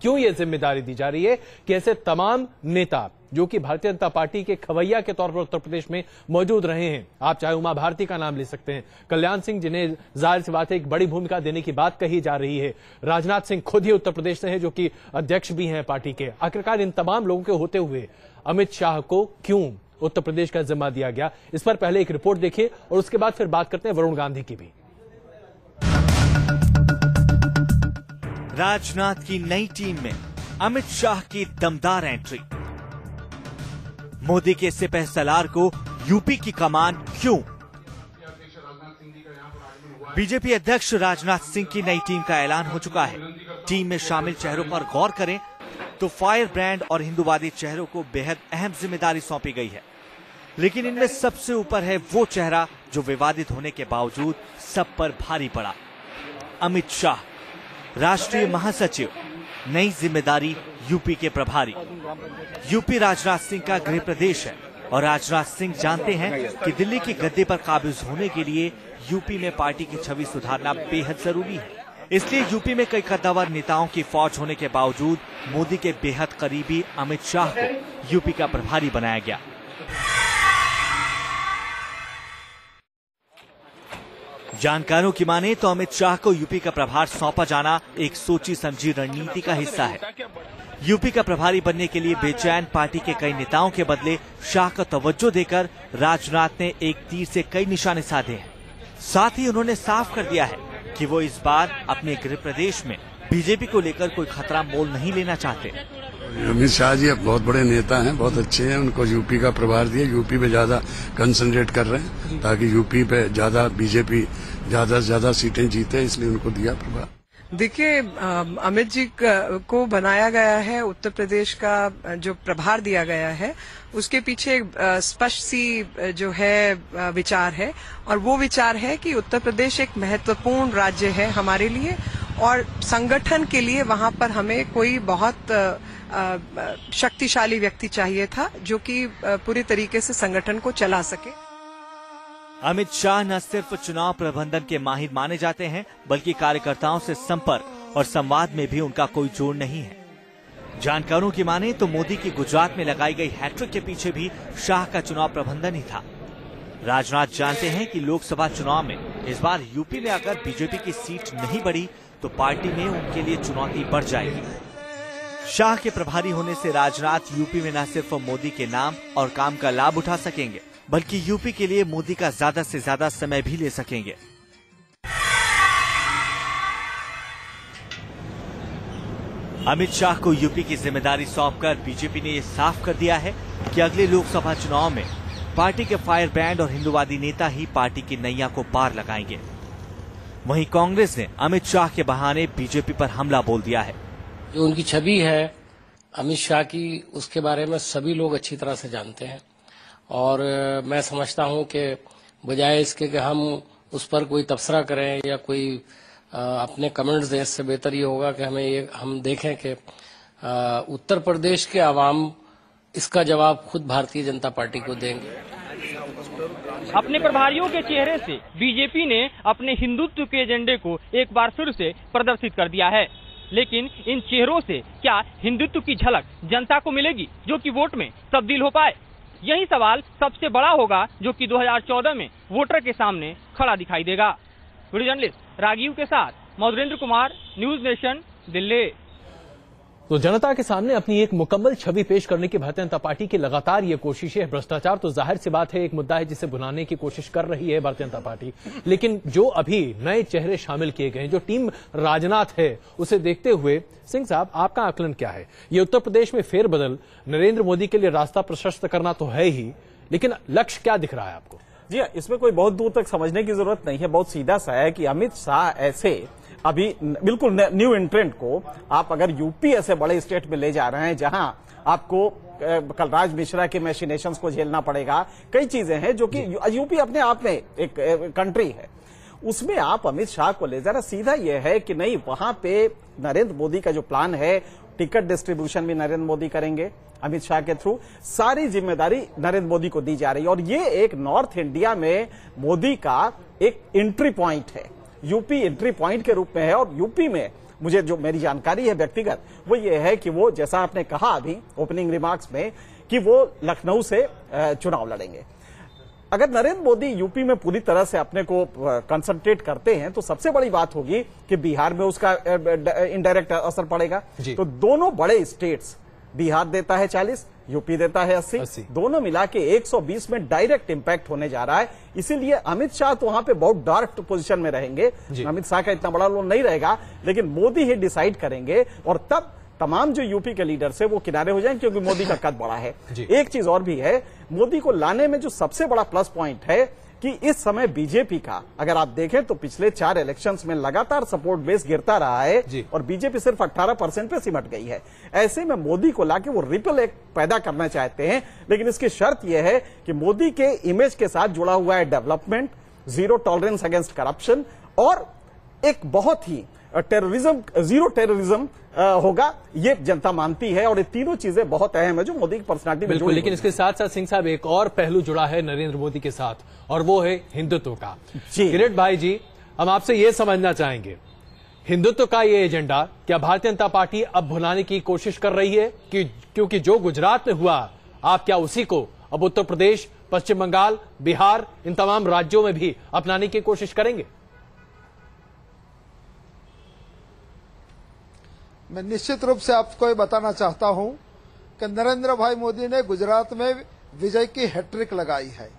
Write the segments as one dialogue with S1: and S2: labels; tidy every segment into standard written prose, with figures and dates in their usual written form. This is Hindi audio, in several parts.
S1: क्यों ये जिम्मेदारी दी जा रही है कि ऐसे तमाम नेता जो कि भारतीय जनता पार्टी के खवैया के तौर पर उत्तर प्रदेश में मौजूद रहे हैं, आप चाहे उमा भारती का नाम ले सकते हैं, कल्याण सिंह जिन्हें जाहिर सी बात है एक बड़ी भूमिका देने की बात कही जा रही है, राजनाथ सिंह खुद ही उत्तर प्रदेश से हैं जो कि अध्यक्ष भी हैं पार्टी के। आखिरकार इन तमाम लोगों के होते हुए अमित शाह को क्यों उत्तर प्रदेश का जिम्मा दिया गया, इस पर पहले एक रिपोर्ट देखिए और उसके बाद फिर बात करते हैं वरुण गांधी की भी।
S2: राजनाथ की नई टीम में अमित शाह की दमदार एंट्री। मोदी के सिपह सलार को यूपी की कमान क्यों? बीजेपी अध्यक्ष राजनाथ सिंह की नई टीम का ऐलान हो चुका है। टीम में शामिल चेहरों पर गौर करें तो फायर ब्रांड और हिंदूवादी चेहरों को बेहद अहम जिम्मेदारी सौंपी गई है, लेकिन इनमें सबसे ऊपर है वो चेहरा जो विवादित होने के बावजूद सब पर भारी पड़ा, अमित शाह, राष्ट्रीय महासचिव, नई जिम्मेदारी यूपी के प्रभारी। यूपी राजनाथ सिंह का गृह प्रदेश है और राजनाथ सिंह जानते हैं कि दिल्ली के गद्दे पर काबिज होने के लिए यूपी में पार्टी की छवि सुधारना बेहद जरूरी है। इसलिए यूपी में कई कद्दावर नेताओं की फौज होने के बावजूद मोदी के बेहद करीबी अमित शाह को यूपी का प्रभारी बनाया गया। जानकारों की माने तो अमित शाह को यूपी का प्रभार सौंपा जाना एक सोची समझी रणनीति का हिस्सा है। यूपी का प्रभारी बनने के लिए बेचैन पार्टी के कई नेताओं के बदले शाह का तवज्जो देकर राजनाथ ने एक तीर से कई निशाने साधे हैं। साथ ही उन्होंने साफ कर दिया है कि वो इस बार अपने गृह प्रदेश में बीजेपी को लेकर कोई खतरा मोल नहीं लेना चाहते।
S3: अमित शाह जी अब बहुत बड़े नेता हैं, बहुत अच्छे हैं, उनको यूपी का प्रभार दिया, यूपी पे ज्यादा कंसंट्रेट कर रहे हैं ताकि यूपी पे ज्यादा बीजेपी ज्यादा से ज्यादा सीटें जीते, इसलिए उनको दिया प्रभार।
S4: देखिए, अमित जी को बनाया गया है, उत्तर प्रदेश का जो प्रभार दिया गया है उसके पीछे स्पष्ट सी जो है विचार है, और वो विचार है कि उत्तर प्रदेश एक महत्वपूर्ण राज्य है हमारे लिए और संगठन के लिए वहां पर हमें कोई बहुत शक्तिशाली व्यक्ति चाहिए था जो कि पूरी तरीके से संगठन को चला सके।
S2: अमित शाह न सिर्फ चुनाव प्रबंधन के माहिर माने जाते हैं, बल्कि कार्यकर्ताओं से संपर्क और संवाद में भी उनका कोई जोड़ नहीं है। जानकारों की माने तो मोदी की गुजरात में लगाई गई हैट्रिक के पीछे भी शाह का चुनाव प्रबंधन ही था। राजनाथ जानते हैं कि लोकसभा चुनाव में इस बार यूपी में अगर बीजेपी की सीट नहीं बढ़ी तो पार्टी में उनके लिए चुनौती बढ़ जाएगी। शाह के प्रभारी होने से राजनाथ यूपी में न सिर्फ मोदी के नाम और काम का लाभ उठा सकेंगे, बल्कि यूपी के लिए मोदी का ज्यादा से ज्यादा समय भी ले सकेंगे। अमित शाह को यूपी की जिम्मेदारी सौंपकर बीजेपी ने ये साफ कर दिया है कि अगले लोकसभा चुनाव में पार्टी के फायर ब्रांड और हिंदूवादी नेता ही पार्टी की नैया को पार लगाएंगे। वहीं कांग्रेस ने अमित शाह के बहाने बीजेपी पर हमला बोल दिया है।
S5: जो उनकी छवि है अमित शाह की, उसके बारे में सभी लोग अच्छी तरह से जानते हैं और मैं समझता हूं कि बजाय इसके कि हम उस पर कोई तबसरा करें या कोई अपने कमेंट्स दें, इससे बेहतर ये होगा कि हम देखें कि उत्तर प्रदेश के आवाम इसका जवाब खुद भारतीय जनता पार्टी को देंगे।
S6: अपने प्रभारियों के चेहरे से बीजेपी ने अपने हिंदुत्व के एजेंडे को एक बार फिर से प्रदर्शित कर दिया है, लेकिन इन चेहरों से क्या हिंदुत्व की झलक जनता को मिलेगी जो कि वोट में तब्दील हो पाए? यही सवाल सबसे बड़ा होगा जो कि 2014 में वोटर के सामने खड़ा दिखाई देगा। वीडियो जर्नलिस्ट राजीव के साथ मधुरेंद्र कुमार, न्यूज नेशन, दिल्ली।
S1: तो जनता के सामने अपनी एक मुकम्मल छवि पेश करने की भारतीय जनता पार्टी की लगातार ये कोशिशें है। भ्रष्टाचार तो जाहिर सी बात है एक मुद्दा है जिसे भुनाने की कोशिश कर रही है भारतीय जनता पार्टी, लेकिन जो अभी नए चेहरे शामिल किए गए हैं, जो टीम राजनाथ है, उसे देखते हुए सिंह साहब आपका आकलन क्या है? ये उत्तर प्रदेश में फेरबदल नरेंद्र मोदी के लिए रास्ता प्रशस्त करना तो है ही, लेकिन लक्ष्य क्या दिख रहा है आपको?
S7: जी, इसमें कोई बहुत दूर तक समझने की जरूरत नहीं है, बहुत सीधा सा है कि अमित शाह ऐसे अभी बिल्कुल न्यू एंट्रेंट को आप अगर यूपी ऐसे बड़े स्टेट में ले जा रहे हैं जहां आपको कलराज मिश्रा के मैशिनेशंस को झेलना पड़ेगा, कई चीजें हैं जो कि यूपी अपने आप में एक कंट्री है, उसमें आप अमित शाह को ले जा रहे। सीधा यह है कि नहीं, वहां पे नरेंद्र मोदी का जो प्लान है, टिकट डिस्ट्रीब्यूशन भी नरेंद्र मोदी करेंगे अमित शाह के थ्रू, सारी जिम्मेदारी नरेंद्र मोदी को दी जा रही है और ये एक नॉर्थ इंडिया में मोदी का एक एंट्री पॉइंट है, यूपी एंट्री पॉइंट के रूप में है और यूपी में मुझे जो मेरी जानकारी है व्यक्तिगत, वो ये है कि वो, जैसा आपने कहा अभी ओपनिंग रिमार्क्स में, कि वो लखनऊ से चुनाव लड़ेंगे। अगर नरेंद्र मोदी यूपी में पूरी तरह से अपने को कंसंट्रेट करते हैं तो सबसे बड़ी बात होगी कि बिहार में उसका इनडायरेक्ट असर पड़ेगा। तो दोनों बड़े स्टेट्स, बिहार देता है 40, यूपी देता है 80, दोनों मिला के 120 में डायरेक्ट इंपैक्ट होने जा रहा है। इसीलिए अमित शाह तो वहां पे बहुत डार्क पोजीशन में रहेंगे। अमित शाह का इतना बड़ा रोल नहीं रहेगा, लेकिन मोदी ही डिसाइड करेंगे और तब तमाम जो यूपी के लीडर्स है वो किनारे हो जाएंगे, क्योंकि मोदी का कद बड़ा है। एक चीज और भी है, मोदी को लाने में जो सबसे बड़ा प्लस पॉइंट है कि इस समय बीजेपी का अगर आप देखें तो पिछले 4 इलेक्शंस में लगातार सपोर्ट बेस गिरता रहा है और बीजेपी सिर्फ 18% पे सिमट गई है। ऐसे में मोदी को लाके वो रिपल एक पैदा करना चाहते हैं, लेकिन इसकी शर्त यह है कि मोदी के इमेज के साथ जुड़ा हुआ है development, zero tolerance against corruption और एक बहुत ही टेररिज्म, जीरो टेररिज्म होगा, ये जनता मानती है। और ये तीनों चीजें बहुत अहम है जो मोदी की पर्सनालिटी में
S1: बिल्कुल। लेकिन इसके साथ साथ सिंह साहब एक और पहलू जुड़ा है नरेंद्र मोदी के साथ, और वो है हिंदुत्व का। किरीट भाई जी, हम आपसे ये समझना चाहेंगे, हिंदुत्व का ये एजेंडा क्या भारतीय जनता पार्टी अब भुलाने की कोशिश कर रही है? क्योंकि जो गुजरात में हुआ, आप क्या उसी को अब उत्तर प्रदेश, पश्चिम बंगाल, बिहार, इन तमाम राज्यों में भी अपनाने की कोशिश करेंगे?
S8: मैं निश्चित रूप से आपको ये बताना चाहता हूं कि नरेंद्र भाई मोदी ने गुजरात में विजय की हैट्रिक लगाई है,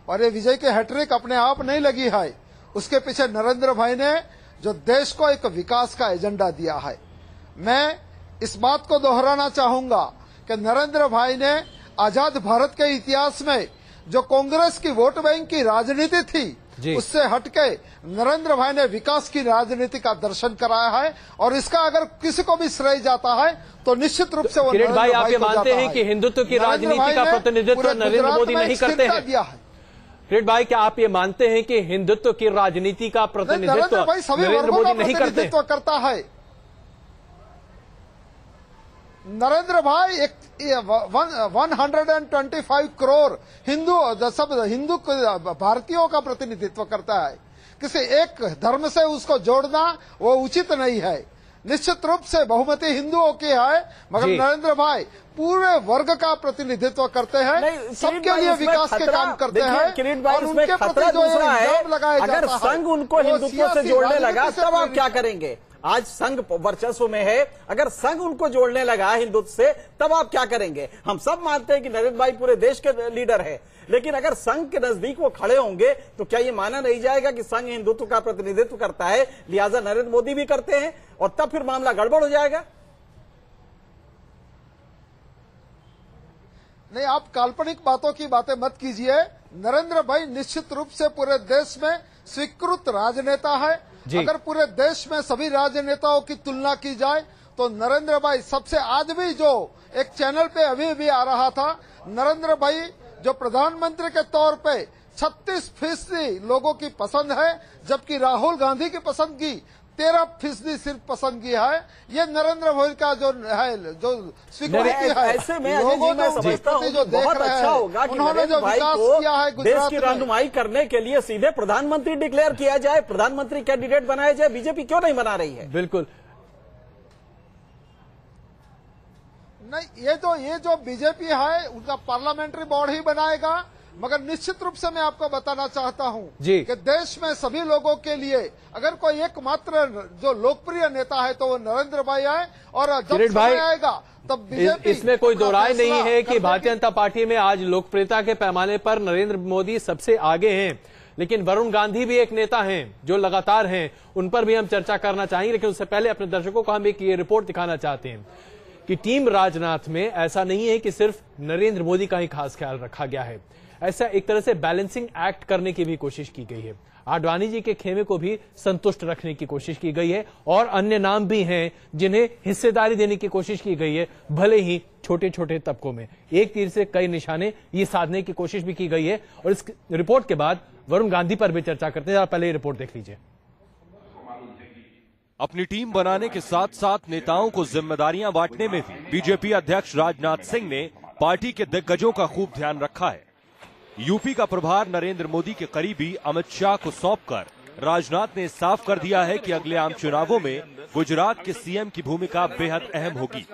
S8: और ये विजय की हैट्रिक अपने आप नहीं लगी है, उसके पीछे नरेंद्र भाई ने जो देश को एक विकास का एजेंडा दिया है। मैं इस बात को दोहराना चाहूंगा कि नरेंद्र भाई ने आजाद भारत के इतिहास में जो कांग्रेस की वोट बैंक की राजनीति थी, उससे हटके नरेंद्र भाई ने विकास की राजनीति का दर्शन कराया है, और इसका अगर किसी को भी श्रेय जाता है तो निश्चित रूप से वो
S1: किरीट भाई, आप ये मानते हैं कि हिंदुत्व की राजनीति का प्रतिनिधित्व नरेंद्र मोदी नहीं करते हैं? किरीट भाई, क्या आप ये मानते हैं कि हिंदुत्व की राजनीति का प्रतिनिधित्व नरेंद्र मोदी नहीं करते?
S8: करता है नरेंद्र भाई 125 करोड़ हिंदू भारतीयों का प्रतिनिधित्व करता है। किसी एक धर्म से उसको जोड़ना वो उचित नहीं है। निश्चित रूप से बहुमती हिंदुओं की है, मगर नरेंद्र भाई पूरे वर्ग का प्रतिनिधित्व करते हैं, सबके लिए विकास के काम करते हैं।
S7: और उनके प्रति जो इल्जाम लगाया जाता है, अगर संघ उनको हिंदुत्व से जोड़ने लगा तब आप क्या करेंगे? आज संघ वर्चस्व में है, अगर संघ उनको जोड़ने लगा हिंदुत्व से तब आप क्या करेंगे? हम सब मानते हैं कि नरेंद्र भाई पूरे देश के लीडर है, लेकिन अगर संघ के नजदीक वो खड़े होंगे तो क्या ये माना नहीं जाएगा कि संघ हिंदुत्व का प्रतिनिधित्व करता है, लिहाजा नरेंद्र मोदी भी करते हैं, और तब फिर मामला गड़बड़ हो जाएगा?
S8: नहीं, आप काल्पनिक बातों की बातें मत कीजिए। नरेंद्र भाई निश्चित रूप से पूरे देश में स्वीकृत राजनेता है। अगर पूरे देश में सभी राजनेताओं की तुलना की जाए तो नरेंद्र भाई सबसे, आज भी जो एक चैनल पे अभी भी आ रहा था, नरेंद्र भाई जो प्रधानमंत्री के तौर पे 36% लोगों की पसंद है, जबकि राहुल गांधी की पसंदगी 13% सिर्फ पसंदगी है। ये नरेंद्र भाई का जो है, जो स्वीकृति है,
S7: ऐसे में लोगों
S8: मैं समझता हूं जो देख
S7: बहुत
S8: रहे
S7: अच्छा
S8: हैं,
S7: होगा कि
S8: उन्होंने जो विकास किया है
S7: देश की रहनुमाई करने के लिए सीधे प्रधानमंत्री डिक्लेयर किया जाए, प्रधानमंत्री कैंडिडेट बनाया जाए। बीजेपी क्यों नहीं बना रही है?
S1: बिल्कुल
S8: नहीं, ये जो बीजेपी है उनका पार्लियामेंट्री बोर्ड ही बनाएगा, मगर निश्चित रूप से मैं आपको बताना चाहता हूं कि देश में सभी लोगों के लिए अगर कोई एकमात्र जो लोकप्रिय नेता है तो वो नरेंद्र भाई है, और जब समय आएगा तब बीजेपी,
S1: इसमें कोई दो राय नहीं है कि भारतीय जनता पार्टी में आज लोकप्रियता के पैमाने पर नरेंद्र मोदी सबसे आगे हैं। लेकिन वरुण गांधी भी एक नेता हैं जो लगातार हैं, उन पर भी हम चर्चा करना चाहेंगे। लेकिन उससे पहले अपने दर्शकों को हम एक ये रिपोर्ट दिखाना चाहते हैं कि टीम राजनाथ में ऐसा नहीं है कि सिर्फ नरेंद्र मोदी का ही खास ख्याल रखा गया है, ऐसा एक तरह से बैलेंसिंग एक्ट करने की भी कोशिश की गई है। आडवाणी जी के खेमे को भी संतुष्ट रखने की कोशिश की गई है, और अन्य नाम भी हैं जिन्हें हिस्सेदारी देने की कोशिश की गई है, भले ही छोटे छोटे तबकों में। एक तीर से कई निशाने ये साधने की कोशिश भी की गई है। और इस रिपोर्ट के बाद वरुण गांधी पर भी चर्चा करते हैं। पहले ये रिपोर्ट देख लीजिए।
S9: अपनी टीम बनाने के साथ साथ नेताओं को जिम्मेदारियां बांटने में भी बीजेपी अध्यक्ष राजनाथ सिंह ने पार्टी के दिग्गजों का खूब ध्यान रखा है। यूपी का प्रभार नरेंद्र मोदी के करीबी अमित शाह को सौंपकर राजनाथ ने साफ कर दिया है कि अगले आम चुनावों में गुजरात के सीएम की भूमिका बेहद अहम होगी।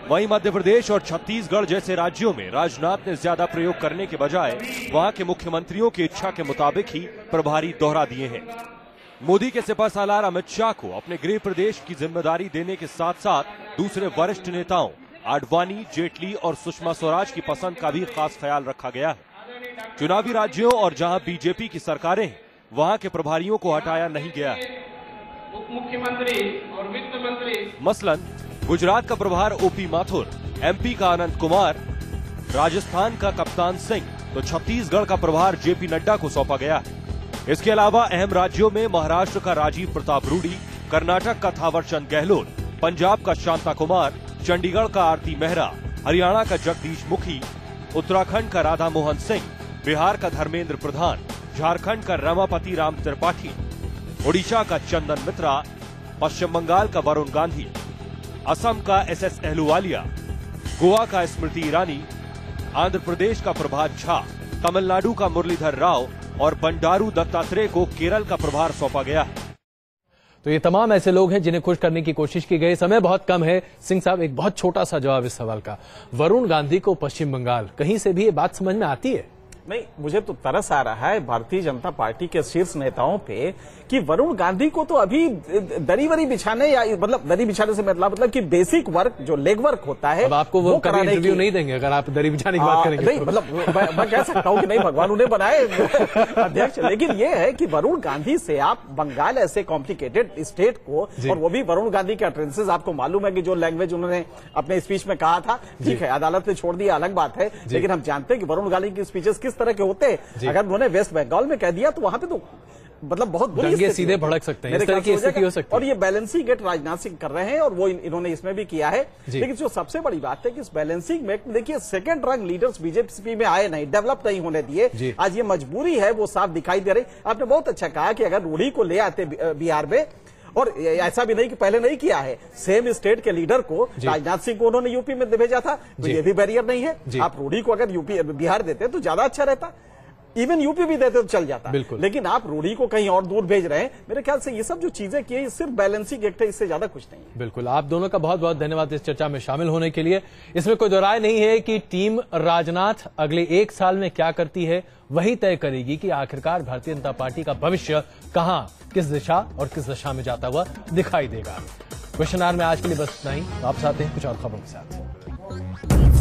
S9: वहीं मध्य प्रदेश और छत्तीसगढ़ जैसे राज्यों में राजनाथ ने ज्यादा प्रयोग करने के बजाय वहां के मुख्यमंत्रियों की इच्छा के मुताबिक ही प्रभारी दोहरा दिए हैं। मोदी के सिपहसालार अमित शाह को अपने गृह प्रदेश की जिम्मेदारी देने के साथ साथ दूसरे वरिष्ठ नेताओं आडवाणी, जेटली और सुषमा स्वराज की पसंद का भी खास ख्याल रखा गया है। चुनावी राज्यों और जहां बीजेपी की सरकारें हैं, वहां के प्रभारियों को हटाया नहीं गया है।
S10: उप मुख्यमंत्री और वित्त मंत्री
S9: मसलन गुजरात का प्रभार ओपी माथुर, एमपी का अनंत कुमार, राजस्थान का कप्तान सिंह तो छत्तीसगढ़ का प्रभार जेपी नड्डा को सौंपा गया है। इसके अलावा अहम राज्यों में महाराष्ट्र का राजीव प्रताप रूडी, कर्नाटक का थावरचंद गहलोत, पंजाब का शांता कुमार, चंडीगढ़ का आरती मेहरा, हरियाणा का जगदीश मुखी, उत्तराखंड का राधा मोहन सिंह, बिहार का धर्मेंद्र प्रधान, झारखंड का रमापति राम त्रिपाठी, ओडिशा का चंदन मित्रा, पश्चिम बंगाल का वरुण गांधी, असम का एसएस अहलुवालिया, गोवा का स्मृति ईरानी, आंध्र प्रदेश का प्रभात झा, तमिलनाडु का मुरलीधर राव और बंडारू दत्तात्रेय को केरल का प्रभार सौंपा गया है।
S1: तो ये तमाम ऐसे लोग हैं जिन्हें खुश करने की कोशिश की गई। समय बहुत कम है। सिंह साहब, एक बहुत छोटा सा जवाब इस सवाल का। वरुण गांधी को पश्चिम बंगाल, कहीं से भी ये बात समझ में आती है?
S7: नहीं, मुझे तो तरस आ रहा है भारतीय जनता पार्टी के शीर्ष नेताओं पे कि वरुण गांधी को तो अभी दरी वरी बिछाने, या मतलब दरी बिछाने से मतलब कि बेसिक वर्क जो लेग वर्क होता है,
S1: अब आपको वो कभी इंटरव्यू नहीं देंगे अगर आप दरी बिछाने की बात करेंगे।
S7: नहीं, मतलब मैं कह सकता हूं कि नहीं, भगवान उन्हें बनाए अध्यक्ष, लेकिन ये है कि वरुण गांधी से आप बंगाल ऐसे कॉम्प्लिकेटेड स्टेट को, और वो भी वरुण गांधी के अटेंसेस, आपको मालूम है कि जो लैंग्वेज उन्होंने अपने स्पीच में कहा था, ठीक है अदालत ने छोड़ दिया, अलग बात है, लेकिन हम जानते हैं कि वरुण गांधी की स्पीचेस किस तरह के होते हैं। अगर उन्होंने वेस्ट बंगाल में कह दिया तो वहां पे तो मतलब बहुत बुरी
S1: सीधे भड़क सकते हैं, इस तरह की स्थिति हो सकती है।
S7: और ये बैलेंसिंग एक्ट राजनाथ सिंह कर रहे हैं और वो इन्होंने इसमें भी किया है। लेकिन जो सबसे बड़ी बात है कि इस बैलेंसिंग एक्ट, देखिए सेकंड रैंक लीडर्स बीजेपी में आए नहीं, डेवलप नहीं होने दिए, आज ये मजबूरी है वो साफ दिखाई दे रही। आपने बहुत अच्छा कहा कि अगर रूढ़ी को ले आते बिहार में, और ऐसा भी नहीं कि पहले नहीं किया है, सेम स्टेट के लीडर को, राजनाथ सिंह को उन्होंने यूपी में भेजा था, तो ये भी बैरियर नहीं है। आप रूढ़ी को अगर यूपी बिहार देते तो ज्यादा अच्छा रहता, इवन यूपी भी देते तो चल जाता, लेकिन आप रूढ़ी को कहीं और दूर भेज रहे हैं। मेरे ख्याल से ये सब जो चीजें की है सिर्फ बैलेंसिंग एक्ट है, इससे ज्यादा कुछ नहीं है।
S1: बिल्कुल, आप दोनों का बहुत बहुत धन्यवाद इस चर्चा में शामिल होने के लिए। इसमें कोई दो राय नहीं है कि टीम राजनाथ अगले एक साल में क्या करती है वही तय करेगी कि आखिरकार भारतीय जनता पार्टी का भविष्य कहां, किस दिशा और किस दशा में जाता हुआ दिखाई देगा। क्वेश्चन आवर में आज के लिए बस इतना ही। आप आते हैं कुछ और खबरों के साथ।